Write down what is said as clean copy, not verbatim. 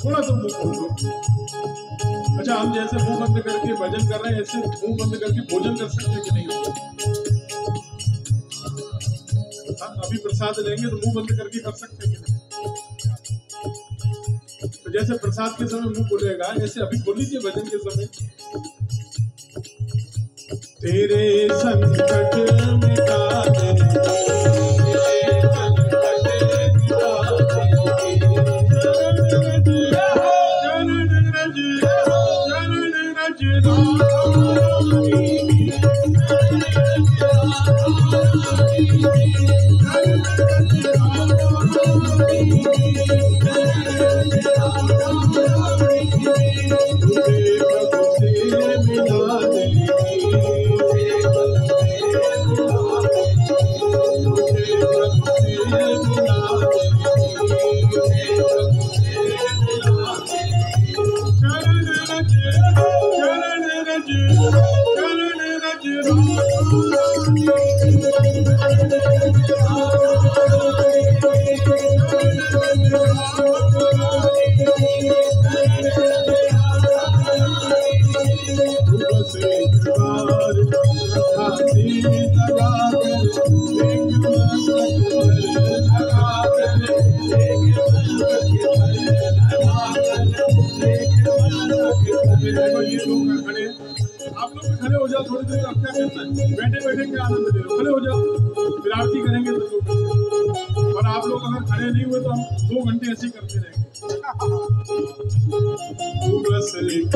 थोड़ा सा मुंह खोल दो। अच्छा, हम जैसे मुंह बंद करके भजन कर रहे हैं, ऐसे मुंह बंद करके भोजन कर सकते हैं कि नहीं? अभी प्रसाद लेंगे तो मुंह बंद करके कर सकते हैं कि नहीं? तो जैसे प्रसाद के समय मुंह खुलेगा, ऐसे अभी खोल लीजिए भजन के समय। तेरे संकट मिटा दे, आप लोग खड़े हो जाओ थोड़ी देर। अब क्या करना है, बैठे बैठे क्या आनंद ले लो, खड़े हो जाओ, फिर आरती करेंगे तो 2 घंटे। और आप लोग अगर खड़े नहीं हुए तो हम 2 घंटे ऐसे ही करते रहेंगे। बस एक